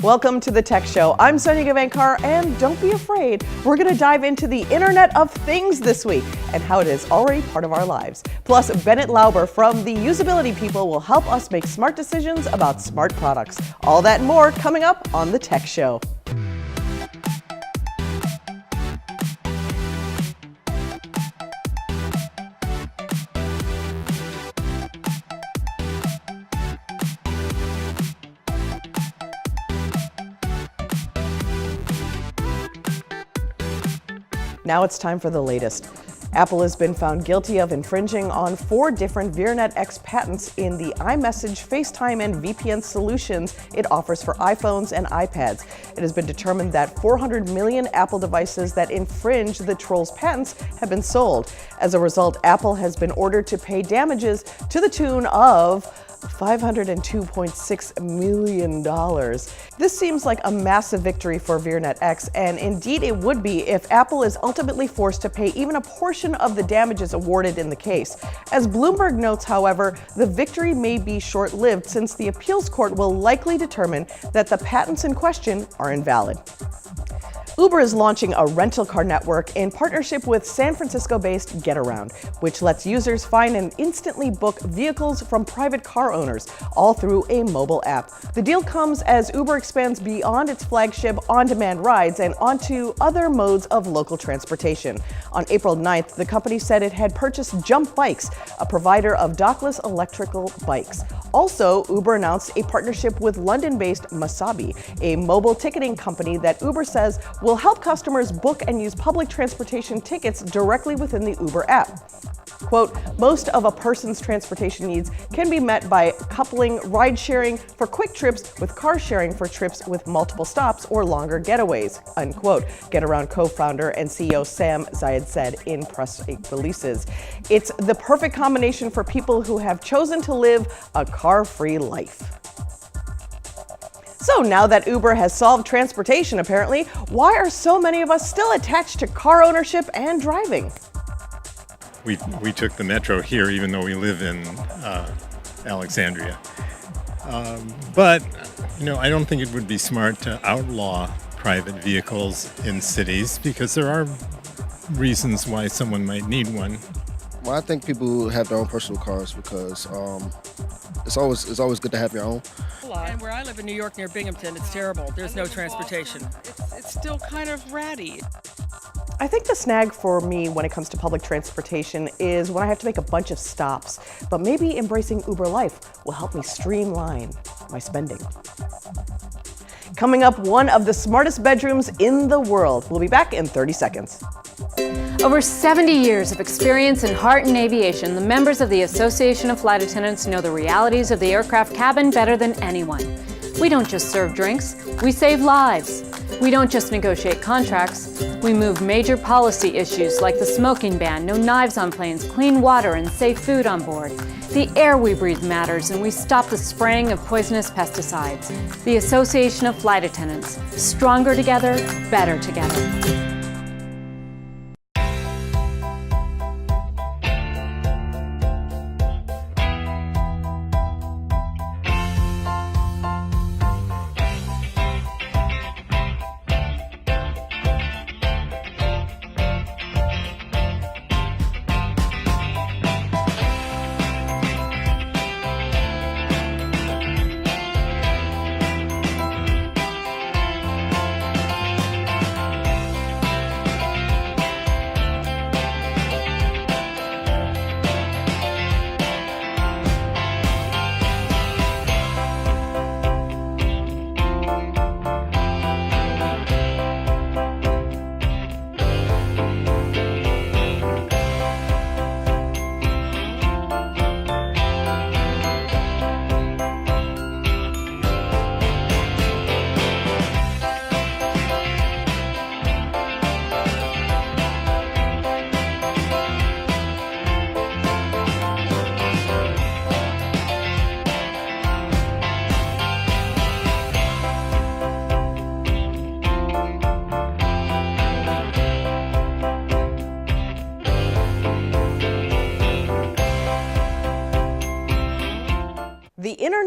Welcome to the Tech Show. I'm Sonia Gavankar, and don't be afraid. We're going to dive into the Internet of Things this week and how it is already part of our lives. Plus, Bennett Lauber from the Usability People will help us make smart decisions about smart products. All that and more coming up on the Tech Show. Now it's time for the latest. Apple has been found guilty of infringing on 4 different VirNetX patents in the iMessage, FaceTime, and VPN solutions it offers for iPhones and iPads. It has been determined that 400 million Apple devices that infringe the Trolls patents have been sold. As a result, Apple has been ordered to pay damages to the tune of $502.6 million. This seems like a massive victory for VirNetX, and indeed it would be if Apple is ultimately forced to pay even a portion of the damages awarded in the case. As Bloomberg notes, however, the victory may be short-lived since the appeals court will likely determine that the patents in question are invalid. Uber is launching a rental car network in partnership with San Francisco-based Getaround, which lets users find and instantly book vehicles from private car owners, all through a mobile app. The deal comes as Uber expands beyond its flagship on-demand rides and onto other modes of local transportation. On April 9th, the company said it had purchased Jump Bikes, a provider of dockless electrical bikes. Also, Uber announced a partnership with London-based Masabi, a mobile ticketing company that Uber says will help customers book and use public transportation tickets directly within the Uber app. Quote, most of a person's transportation needs can be met by coupling ride sharing for quick trips with car sharing for trips with multiple stops or longer getaways, unquote, Getaround co-founder and CEO Sam Zayed said in press releases. It's the perfect combination for people who have chosen to live a car-free life. So now that Uber has solved transportation, apparently, why are so many of us still attached to car ownership and driving? We took the metro here, even though we live in Alexandria. But I don't think it would be smart to outlaw private vehicles in cities because there are reasons why someone might need one. Well, I think people have their own personal cars because it's always good to have your own. And where I live in New York near Binghamton, it's terrible. There's no transportation. It's still kind of ratty. I think the snag for me when it comes to public transportation is when I have to make a bunch of stops, but maybe embracing Uber Life will help me streamline my spending. Coming up, one of the smartest bedrooms in the world. We'll be back in 30 seconds. Over 70 years of experience in heart and aviation, the members of the Association of Flight Attendants know the realities of the aircraft cabin better than anyone. We don't just serve drinks, we save lives. We don't just negotiate contracts, we move major policy issues like the smoking ban, no knives on planes, clean water, and safe food on board. The air we breathe matters, and we stop the spraying of poisonous pesticides. The Association of Flight Attendants. Stronger together, better together.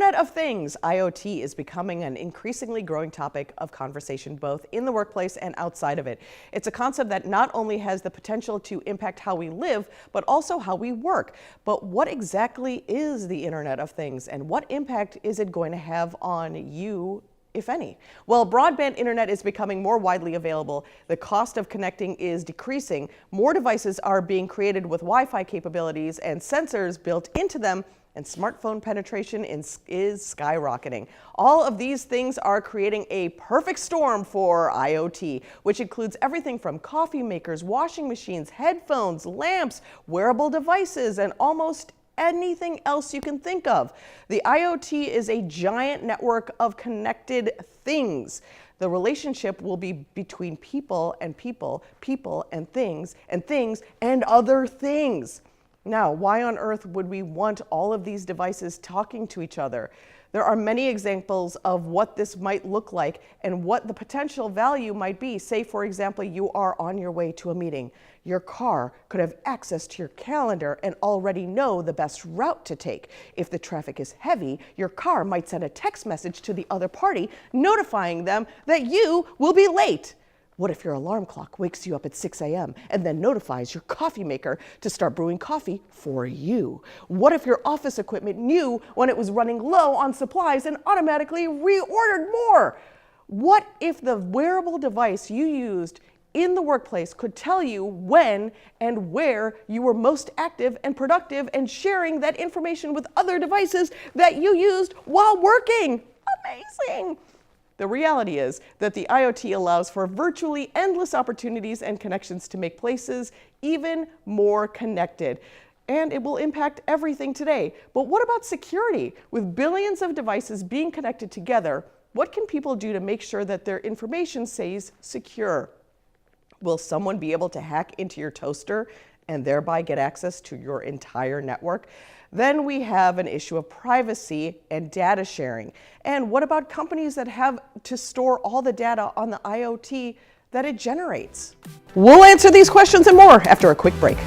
Internet of Things, IoT, is becoming an increasingly growing topic of conversation both in the workplace and outside of it. It's a concept that not only has the potential to impact how we live, but also how we work. But what exactly is the Internet of Things, and what impact is it going to have on you, if any? Well, broadband internet is becoming more widely available. The cost of connecting is decreasing. More devices are being created with Wi-Fi capabilities and sensors built into them, and smartphone penetration is skyrocketing. All of these things are creating a perfect storm for IoT, which includes everything from coffee makers, washing machines, headphones, lamps, wearable devices, and almost anything else you can think of. The IoT is a giant network of connected things. The relationship will be between people and people, people and things and other things. Now, why on earth would we want all of these devices talking to each other? There are many examples of what this might look like and what the potential value might be. Say, for example, you are on your way to a meeting. Your car could have access to your calendar and already know the best route to take. If the traffic is heavy, your car might send a text message to the other party notifying them that you will be late. What if your alarm clock wakes you up at 6 a.m. and then notifies your coffee maker to start brewing coffee for you? What if your office equipment knew when it was running low on supplies and automatically reordered more? What if the wearable device you used in the workplace could tell you when and where you were most active and productive and sharing that information with other devices that you used while working? Amazing! The reality is that the IoT allows for virtually endless opportunities and connections to make places even more connected. And it will impact everything today. But what about security? With billions of devices being connected together, what can people do to make sure that their information stays secure? Will someone be able to hack into your toaster and thereby get access to your entire network? Then we have an issue of privacy and data sharing. And what about companies that have to store all the data on the IoT that it generates? We'll answer these questions and more after a quick break.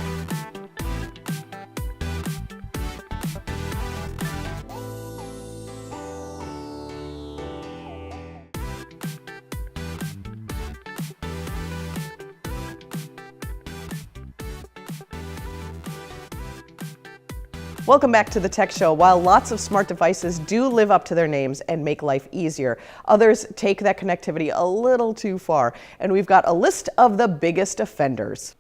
Welcome back to the Tech Show. While lots of smart devices do live up to their names and make life easier, others take that connectivity a little too far. And we've got a list of the biggest offenders.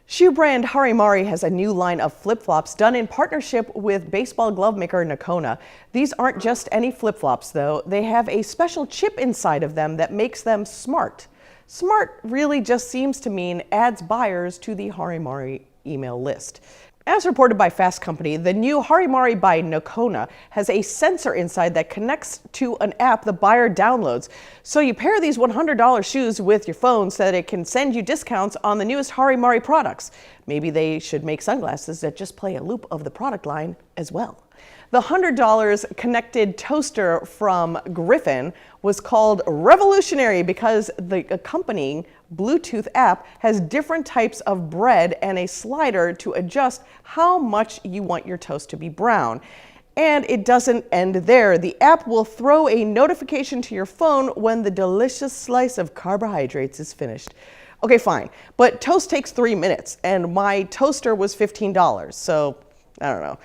Shoe brand Harimari has a new line of flip-flops done in partnership with baseball glove maker Nakona. These aren't just any flip-flops, though. They have a special chip inside of them that makes them smart. Smart really just seems to mean adds buyers to the Harimari email list. As reported by Fast Company, the new Harimari by Nakona has a sensor inside that connects to an app the buyer downloads. So you pair these $100 shoes with your phone so that it can send you discounts on the newest Harimari products. Maybe they should make sunglasses that just play a loop of the product line as well. The $100 connected toaster from Griffin was called revolutionary because the accompanying Bluetooth app has different types of bread and a slider to adjust how much you want your toast to be brown. And it doesn't end there. The app will throw a notification to your phone when the delicious slice of carbohydrates is finished. Okay, fine, but toast takes 3 minutes and my toaster was $15, so I don't know.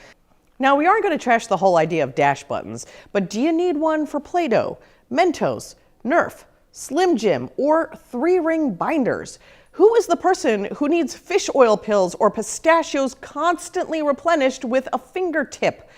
Now, we aren't going to trash the whole idea of dash buttons, but do you need one for Play-Doh, Mentos, Nerf, Slim Jim, or 3-ring binders? Who is the person who needs fish oil pills or pistachios constantly replenished with a fingertip?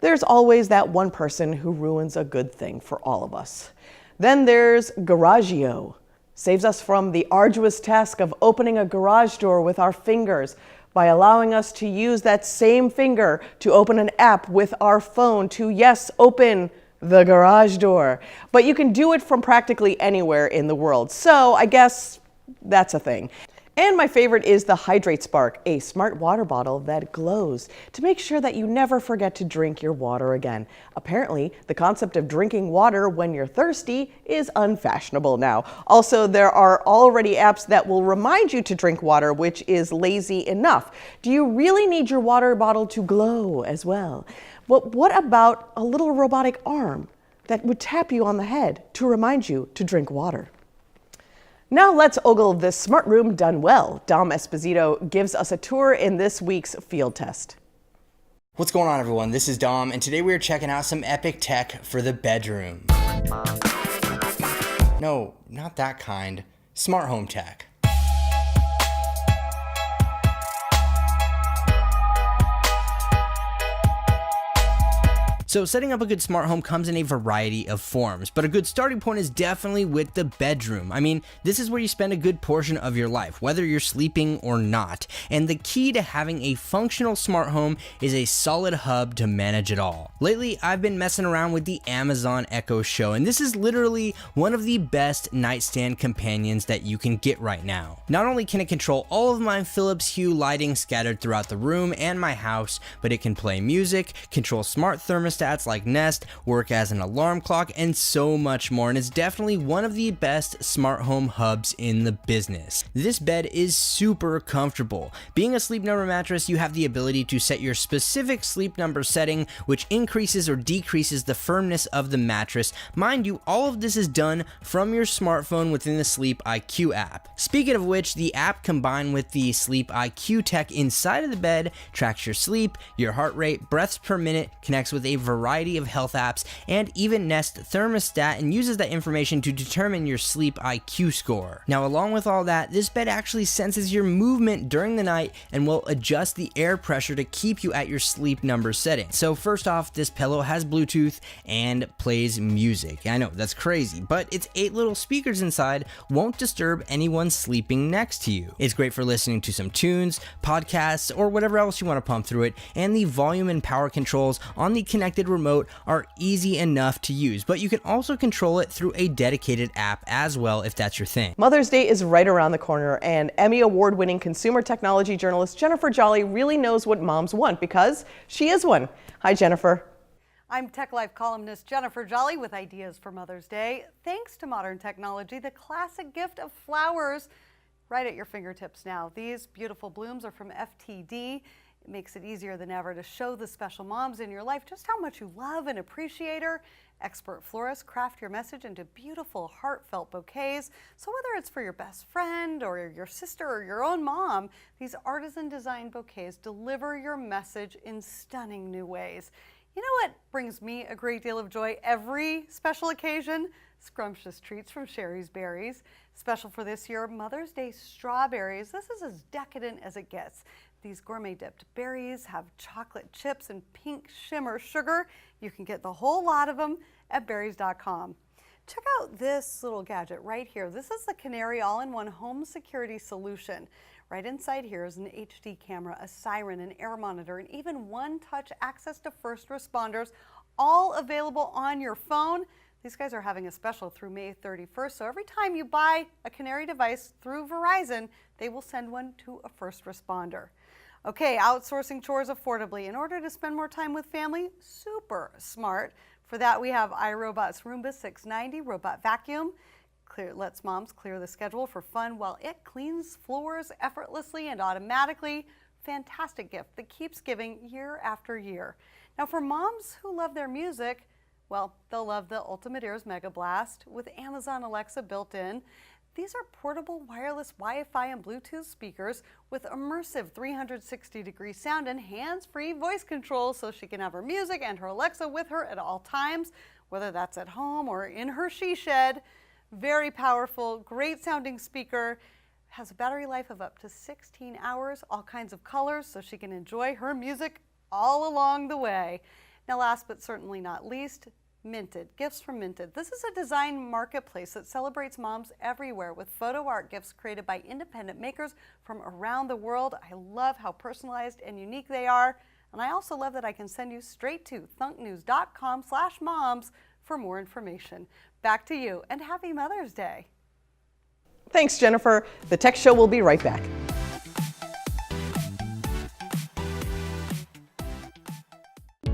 There's always that one person who ruins a good thing for all of us. Then there's Garagio. Saves us from the arduous task of opening a garage door with our fingers by allowing us to use that same finger to open an app with our phone to, yes, open the garage door. But you can do it from practically anywhere in the world. So I guess that's a thing. And my favorite is the Hydrate Spark, a smart water bottle that glows to make sure that you never forget to drink your water again. Apparently, the concept of drinking water when you're thirsty is unfashionable now. Also, there are already apps that will remind you to drink water, which is lazy enough. Do you really need your water bottle to glow as well? But what about a little robotic arm that would tap you on the head to remind you to drink water? Now let's ogle this smart room done well. Dom Esposito gives us a tour in this week's field test. What's going on, everyone? This is Dom, and today we are checking out some epic tech for the bedroom. No, not that kind. Smart home tech. So setting up a good smart home comes in a variety of forms, but a good starting point is definitely with the bedroom. I mean, this is where you spend a good portion of your life, whether you're sleeping or not. And the key to having a functional smart home is a solid hub to manage it all. Lately, I've been messing around with the Amazon Echo Show, and this is literally one of the best nightstand companions that you can get right now. Not only can it control all of my Philips Hue lighting scattered throughout the room and my house, but it can play music, control smart thermostats like Nest, work as an alarm clock, and so much more, and it's definitely one of the best smart home hubs in the business. This bed is super comfortable. Being a Sleep Number mattress, you have the ability to set your specific Sleep Number setting, which increases or decreases the firmness of the mattress. Mind you, all of this is done from your smartphone within the Sleep IQ app. Speaking of which, the app combined with the Sleep IQ tech inside of the bed tracks your sleep, your heart rate, breaths per minute, connects with a variety of health apps, and even Nest thermostat, and uses that information to determine your sleep IQ score. Now, along with all that, this bed actually senses your movement during the night and will adjust the air pressure to keep you at your Sleep Number setting. So first off, this pillow has Bluetooth and plays music. I know, that's crazy, but its 8 little speakers inside won't disturb anyone sleeping next to you. It's great for listening to some tunes, podcasts, or whatever else you want to pump through it, and the volume and power controls on the connected remote are easy enough to use, but you can also control it through a dedicated app as well if that's your thing. Mother's Day is right around the corner, and Emmy Award-winning consumer technology journalist Jennifer Jolly really knows what moms want because she is one. Hi, Jennifer. I'm Tech Life columnist Jennifer Jolly with ideas for Mother's Day. Thanks to modern technology, the classic gift of flowers right at your fingertips now. These beautiful blooms are from FTD. It makes it easier than ever to show the special moms in your life just how much you love and appreciate her. Expert florists craft your message into beautiful, heartfelt bouquets. So whether it's for your best friend or your sister or your own mom, these artisan-designed bouquets deliver your message in stunning new ways. You know what brings me a great deal of joy every special occasion? Scrumptious treats from Sherry's Berries. Special for this year, Mother's Day strawberries. This is as decadent as it gets. These gourmet dipped berries have chocolate chips and pink shimmer sugar. You can get the whole lot of them at berries.com. Check out this little gadget right here. This is the Canary all-in-one home security solution. Right inside here is an HD camera, a siren, an air monitor, and even one-touch access to first responders, all available on your phone. These guys are having a special through May 31st, so every time you buy a Canary device through Verizon, they will send one to a first responder. Okay, outsourcing chores affordably in order to spend more time with family, super smart. For that, we have iRobot's Roomba 690 robot vacuum. Lets moms clear the schedule for fun while it cleans floors effortlessly and automatically. Fantastic gift that keeps giving year after year. Now, for moms who love their music, well, they'll love the Ultimate Ears Mega Blast with Amazon Alexa built in. These are portable wireless Wi-Fi and Bluetooth speakers with immersive 360-degree sound and hands-free voice control so she can have her music and her Alexa with her at all times, whether that's at home or in her she shed. Very powerful, great sounding speaker. Has a battery life of up to 16 hours, all kinds of colors so she can enjoy her music all along the way. Now, last but certainly not least, Minted, gifts from Minted. This is a design marketplace that celebrates moms everywhere with photo art gifts created by independent makers from around the world. I love how personalized and unique they are. And I also love that I can send you straight to thunknews.com/moms for more information. Back to you, and happy Mother's Day. Thanks, Jennifer. The Tech Show will be right back.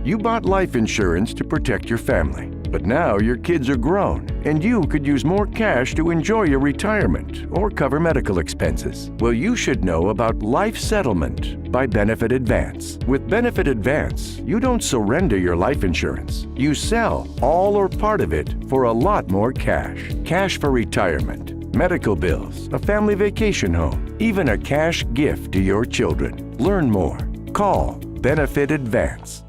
You bought life insurance to protect your family, but now your kids are grown and you could use more cash to enjoy your retirement or cover medical expenses. Well, you should know about Life Settlement by Benefit Advance. With Benefit Advance, you don't surrender your life insurance. You sell all or part of it for a lot more cash. Cash for retirement, medical bills, a family vacation home, even a cash gift to your children. Learn more. Call Benefit Advance.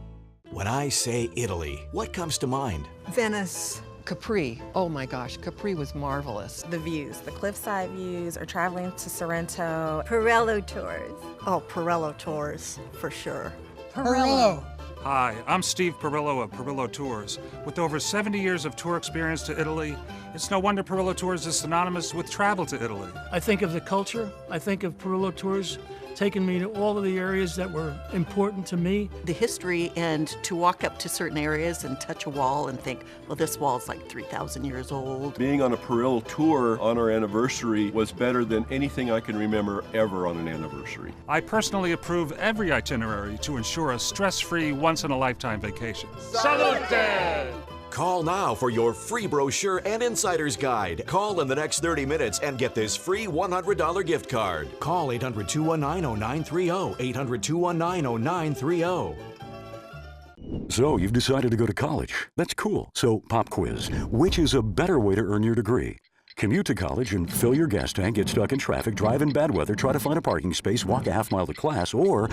When I say Italy, what comes to mind? Venice. Capri. Oh my gosh, Capri was marvelous. The views, the cliffside views, or traveling to Sorrento. Pirello Tours. Oh, Pirello Tours, for sure. Pirello. Hi, I'm Steve Pirillo of Pirillo Tours. With over 70 years of tour experience to Italy, it's no wonder Pirillo Tours is synonymous with travel to Italy. I think of the culture. I think of Pirillo Tours taking me to all of the areas that were important to me. The history, and to walk up to certain areas and touch a wall and think, well, this wall's like 3,000 years old. Being on a Pirillo tour on our anniversary was better than anything I can remember ever on an anniversary. I personally approve every itinerary to ensure a stress-free, once-in-a-lifetime vacation. Salute! Call now for your free brochure and insider's guide. Call in the next 30 minutes and get this free $100 gift card. Call 800-219-0930, 800-219-0930. So you've decided to go to college. That's cool. So pop quiz. Which is a better way to earn your degree? Commute to college and fill your gas tank, get stuck in traffic, drive in bad weather, try to find a parking space, walk a half mile to class, or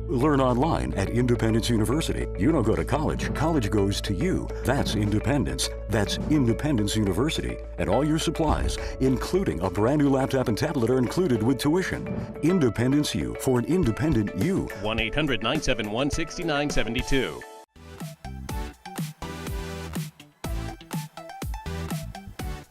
learn online at Independence University. You don't go to college. College goes to you. That's independence. That's Independence University. And all your supplies, including a brand new laptop and tablet, are included with tuition. Independence U for an independent you. 1-800-971-6972.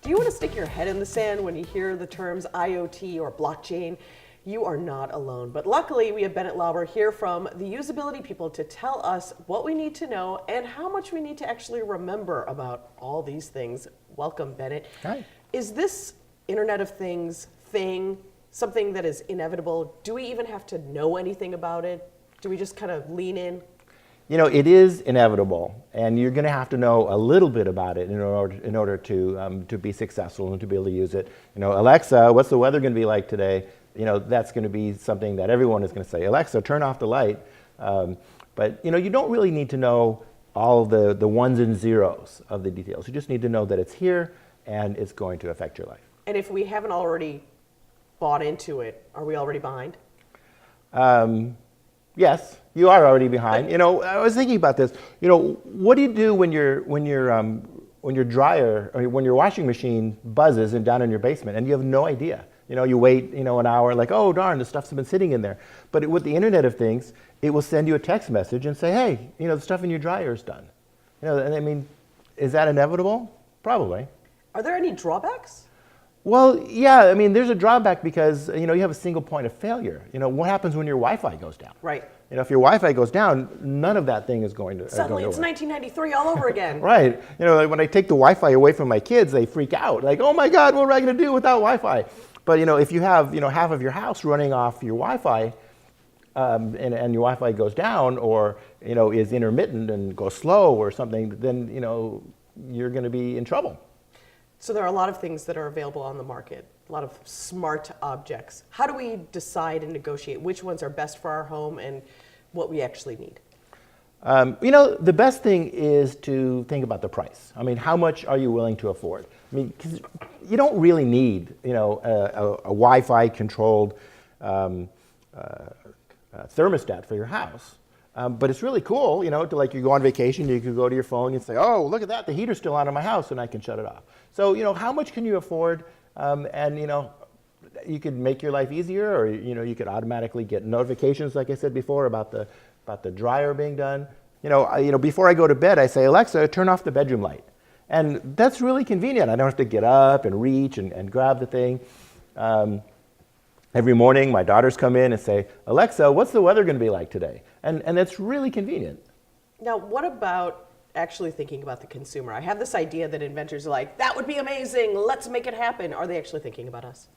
Do you want to stick your head in the sand when you hear the terms IoT or blockchain? You are not alone. But luckily, we have Bennett Lauber here from the usability people to tell us what we need to know and how much we need to actually remember about all these things. Welcome, Bennett. Hi. Is this Internet of Things thing something that is inevitable? Do we even have to know anything about it? Do we just kind of lean in? You know, it is inevitable, and you're going to have to know a little bit about it in order to be successful and to be able to use it. You know, Alexa, what's the weather going to be like today? You know, that's going to be something that everyone is going to say. Alexa, turn off the light. But you know, you don't really need to know all the ones and zeros of the details. You just need to know that it's here and it's going to affect your life. And if we haven't already bought into it, are we already behind? Yes, you are already behind. You know, I was thinking about this. You know, what do you do when your dryer or when your washing machine buzzes and down in your basement and you have no idea? You know, you wait, you know, an hour, like, oh darn, the stuff's been sitting in there. But with the Internet of Things, it will send you a text message and say, hey, you know, the stuff in your dryer is done. You know, and I mean, is that inevitable? Probably. Are there any drawbacks? Well, yeah, I mean, there's a drawback because, you know, you have a single point of failure. You know, what happens when your Wi-Fi goes down? Right. You know, if your Wi-Fi goes down, none of that thing is going to Suddenly it's 1993 all over again. Right. You know, like when I take the Wi-Fi away from my kids, they freak out. Like, oh my God, what am I going to do without Wi-Fi? But, you know, if you have, you know, half of your house running off your Wi-Fi and your Wi-Fi goes down or, you know, is intermittent and goes slow or something, then, you know, you're going to be in trouble. So there are a lot of things that are available on the market, a lot of smart objects. How do we decide and negotiate which ones are best for our home and what we actually need? You know, the best thing is to think about the price. I mean, how much are you willing to afford? I mean, 'cause you don't really need, you know, a Wi-Fi controlled thermostat for your house. But it's really cool, you know, to like you go on vacation, you could go to your phone and say, oh, look at that, the heater's still on in my house and I can shut it off. So, you know, how much can you afford? And, you know, you could make your life easier or, you know, you could automatically get notifications, like I said before, about the dryer being done. You know, before I go to bed, I say, Alexa, turn off the bedroom light. And that's really convenient. I don't have to get up and reach and grab the thing. Every morning, my daughters come in and say, Alexa, what's the weather going to be like today? And that's really convenient. Now, what about actually thinking about the consumer? I have this idea that inventors are like, that would be amazing, let's make it happen. Are they actually thinking about us?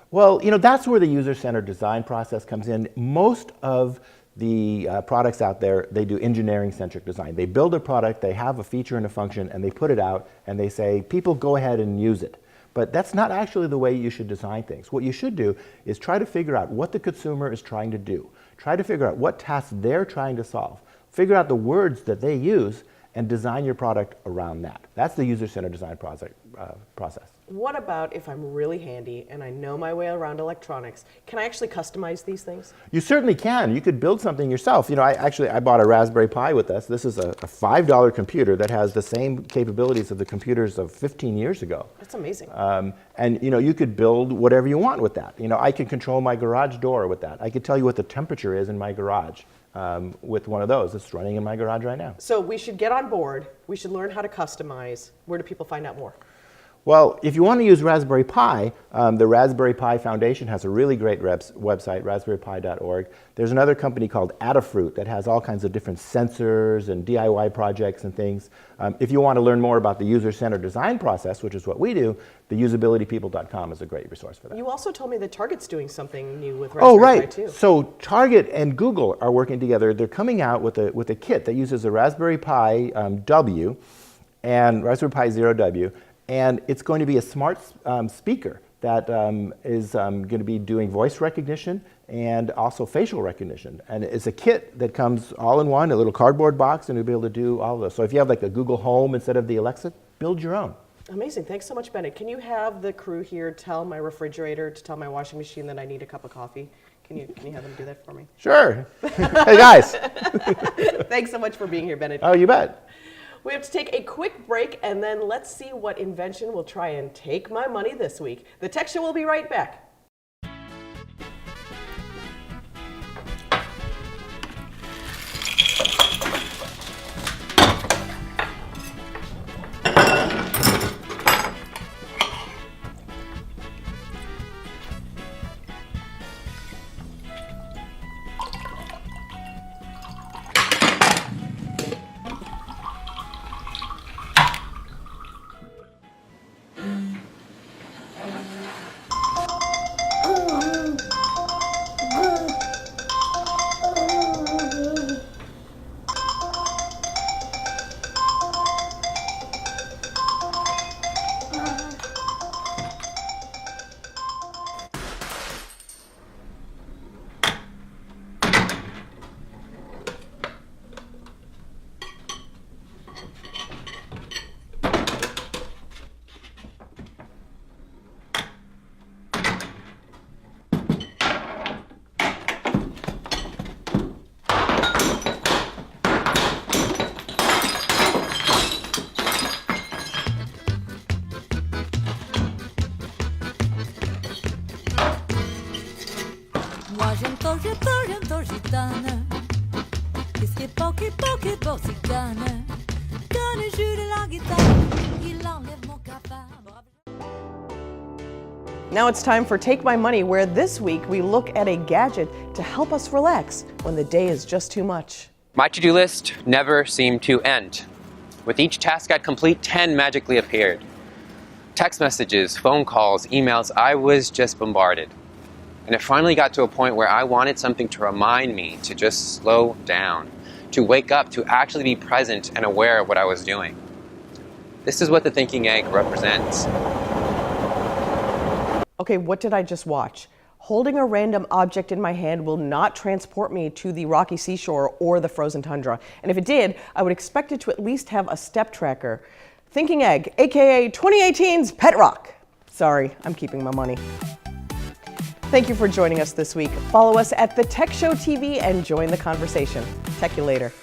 Well, you know, that's where the user-centered design process comes in. Most of the products out there, they do engineering-centric design. They build a product, they have a feature and a function, and they put it out, and they say, people go ahead and use it. But that's not actually the way you should design things. What you should do is try to figure out what the consumer is trying to do. Try to figure out what tasks they're trying to solve. Figure out the words that they use and design your product around that. That's the user-centered design process. What about if I'm really handy and I know my way around electronics? Can I actually customize these things? You certainly can. You could build something yourself. You know, I bought a Raspberry Pi with this. This is a $5 computer that has the same capabilities of the computers of 15 years ago. That's amazing. And you know, you could build whatever you want with that. You know, I can control my garage door with that. I could tell you what the temperature is in my garage with one of those. It's running in my garage right now. So we should get on board. We should learn how to customize. Where do people find out more? Well, if you want to use Raspberry Pi, the Raspberry Pi Foundation has a really great website, raspberrypi.org. There's another company called Adafruit that has all kinds of different sensors and DIY projects and things. If you want to learn more about the user-centered design process, which is what we do, the usabilitypeople.com is a great resource for that. You also told me that Target's doing something new with Raspberry Pi too. So Target and Google are working together. They're coming out with a kit that uses a Raspberry Pi W and Raspberry Pi Zero W. And it's going to be a smart speaker that is going to be doing voice recognition and also facial recognition. And it's a kit that comes all in one, a little cardboard box, and you'll be able to do all of those. So if you have like a Google Home instead of the Alexa, build your own. Amazing. Thanks so much, Bennett. Can you have the crew here tell my refrigerator to tell my washing machine that I need a cup of coffee? Can you have them do that for me? Sure. Hey, guys. Thanks so much for being here, Bennett. Oh, you bet. We have to take a quick break, and then let's see what invention will try and take my money this week. The Tech Show will be right back. J'adore gitane. Qu'est-ce qui est beau, cigane. Quand il joue de la guitare, il enlève mon cafard. Now it's time for Take My Money, where this week we look at a gadget to help us relax when the day is just too much. My to-do list never seemed to end. With each task I'd complete, 10 magically appeared. Text messages, phone calls, emails, I was just bombarded. And it finally got to a point where I wanted something to remind me to just slow down, to wake up, to actually be present and aware of what I was doing. This is what the thinking egg represents. Okay, what did I just watch? Holding a random object in my hand will not transport me to the rocky seashore or the frozen tundra. And if it did, I would expect it to at least have a step tracker. Thinking Egg, aka 2018's Pet Rock. Sorry, I'm keeping my money. Thank you for joining us this week. Follow us at The Tech Show TV and join the conversation. Tech you later.